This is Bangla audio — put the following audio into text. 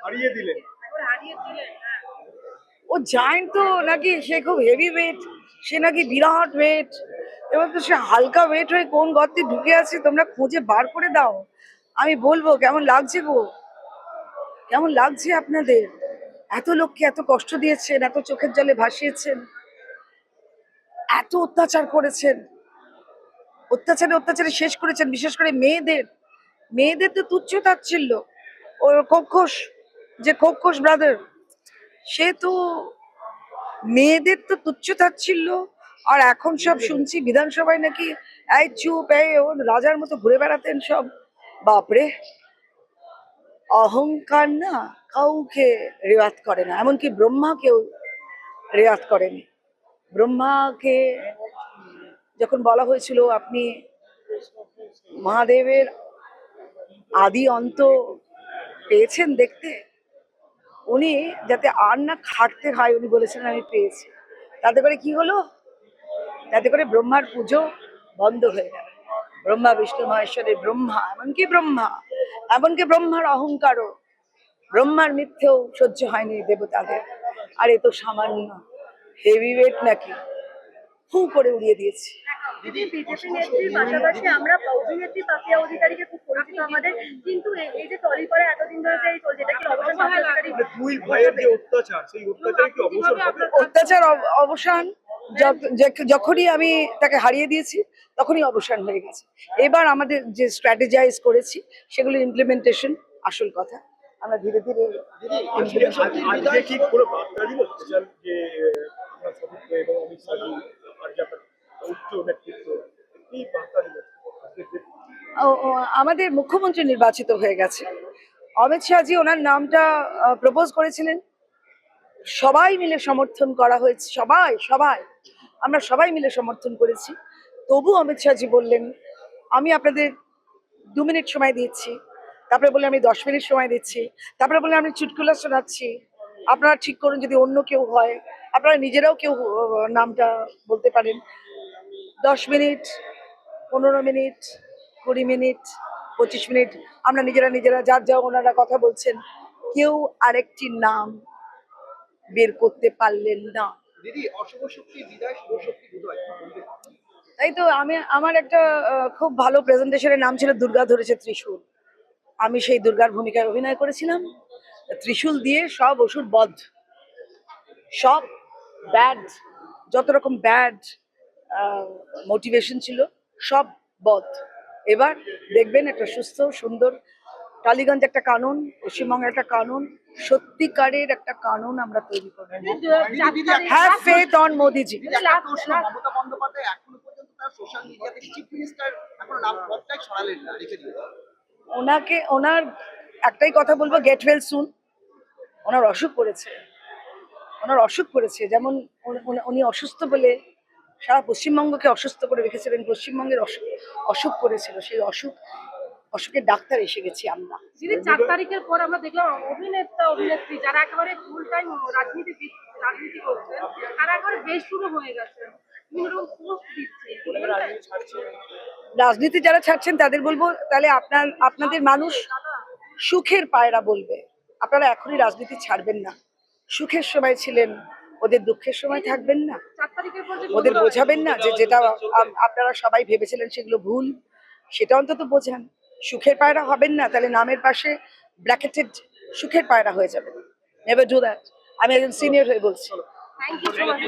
হারিয়ে দিলেন। ও জায়েন্ট তো নাকি, সে খুব হেভি ওয়েট, সে নাকি বিরাট ওয়েট। এবার তো সে হালকা ওয়েট হয়ে কোন গর্তে ঢুকে আছে, তোমরা খুঁজে বার করে দাও। আমি বলবো কেমন লাগছে গো, কেমন লাগছে আপনাদের? এত লোককে এত কষ্ট দিয়েছেন, এত চোখের জলে ভাসিয়েছেন, এত অত্যাচার করেছেন, অত্যাচারে অত্যাচারে শেষ করেছেন। বিশেষ করে মেয়েদের, মেয়েদের তো তুচ্ছ তাচ্ছিল্য। ওর খোকস, যে খোকস ব্রাদার, সে তো মেয়েদের তো তুচ্ছ তাচ্ছিল্য। আর এখন সব শুনছি বিধানসভায় নাকি এই চুপ, এই ও রাজার মতো ঘুরে বেড়াতেন সব। বাপরে, অহংকার না কাউকে রেয়াত করে না, এমনকি ব্রহ্মাকেও রেয়াত করেনি। ব্রহ্মাকে যখন বলা হয়েছিল আপনি মহাদেবের আদি অন্ত পেয়েছেন দেখতে, উনি যাতে আর না খাটতে হয় উনি বলেছিলেন আমি পেয়েছি। তাতে করে কি হলো? তাতে করে ব্রহ্মার পুজো বন্ধ হয়ে গেল। ব্রহ্মা বিষ্ণু মহেশ্বরের ব্রহ্মা, এমনকি ব্রহ্মার অহংকারও, ব্রহ্মার মিথ্যেও সহ্য হয়নি দেবতাদের। আর এ তো সামান্য হেভি ওয়েট নাকি, ফু করে উড়িয়ে দিয়েছি। বিজেপি নেত্রীর পাশাপাশি আমরা অভিনেত্রী পাপিয়া অধিকারীকে খুব পরিচিত আমাদের, কিন্তু এই যে টলিপাড়া এতদিন ধরে যে চলছে, এটা কি অবসান হবে? দুই ভাইয়ের যে অত্যাচার, সেই অত্যাচার কি অবসান হবে? অত্যাচার অবসান যখনই আমি তাকে হারিয়ে দিয়েছি তখনই অবসান হয়ে গেছে। এবার আমাদের যে স্ট্র্যাটেজাইজ করেছি সেগুলো ইমপ্লিমেন্টেশন আসল কথা। আমরা ধীরে ধীরে আজকে কি কোনো বার্তা দিল স্পেশাল যে আপনার সদস্য এবং অমিত শাহজি আর যে আপনার উচ্চ নেতৃত্ব, কি বার্তা দিল আমাদের মুখ্যমন্ত্রী নির্বাচিত হয়ে গেছে, অমিত শাহজি ওনার নামটা প্রপোজ করেছিলেন, সবাই মিলে সমর্থন করা হয়েছে, সবাই সবাই আমরা সবাই মিলে সমর্থন করেছি। তবু অমিত শাহজি বললেন আমি আপনাদের 2 মিনিট সময় দিচ্ছি, তারপরে বললেন আমি 10 মিনিট সময় দিচ্ছি, তারপরে বললেন আমি চুটকুলা শোনাচ্ছি, আপনারা ঠিক করুন, যদি অন্য কেউ হয় আপনারা নিজেরাও কেউ নামটা বলতে পারেন। 10 মিনিট, 15 মিনিট, 20 মিনিট, 25 মিনিট আমরা নিজেরা যার যা ওনারা কথা বলছেন, কেউ আরেকটি নাম বের করতে পারলেন না। দিদি, অশুভ শক্তি বিদায়, শুভ শক্তি উদয়। তাই তো আমার একটা খুব ভালো প্রেজেন্টেশনের নাম ছিল দুর্গা ধরেছে ত্রিশূল। আমি সেই দুর্গার ভূমিকায় অভিনয় করেছিলাম। ত্রিশূল দিয়ে সব ওষুধ বধ, সব ব্যাড, যত রকম ব্যাড মোটিভেশন ছিল সব বধ। এবার দেখবেন একটা সুস্থ সুন্দর টালিগঞ্জ একটা কানুন, পশ্চিমবঙ্গের একটা কানুন, সত্যিকারের একটা কানুন আমরা তৈরি করব। হ্যাভ ফেথ অন মোদিজি। মমতা বন্দ্যোপাধ্যায় এখনো পর্যন্ত তার সোশ্যাল মিডিয়াতে চিফ মিনিস্টার এখনো নাম পদটাই ছড়ালেন না, রেখে দিল। ওনার একটাই কথা বলবো, গেট ওয়েল সুন। ওনার অসুখ করেছে, যেমন উনি অসুস্থ বলে সারা পশ্চিমবঙ্গকে অসুস্থ করে রেখেছিলেন, পশ্চিমবঙ্গের অসুখ করেছিল, সেই অসুখের ডাক্তার এসে গেছি আমরা। 4 তারিখের পর আমরা দেখলাম অভিনেত্রী যারা একেবারে ফুল টাইম রাজনীতি করছেন, তারা একেবারে বেশুরু হয়ে গেছে, রাজনীতি যারা ছাড়ছেন তাদের বলবো তাহলে আপনাদের মানুষ সুখের পায়রা বলবে, আপনারা এখনই রাজনীতি ছাড়বেন না। সুখের সময় ছিলেন, ওদের দুঃখের সময় থাকবেন না, ওদের বোঝাবেন না যে যেটা আপনারা সবাই ভেবেছিলেন সেগুলো ভুল, সেটা অন্তত বোঝান। সুখের পায়রা হবেন না, তাহলে নামের পাশে ব্র্যাকেটেড সুখের পায়রা হয়ে যাবে। Never do that. আমি একজন সিনিয়র হয়ে বলছি।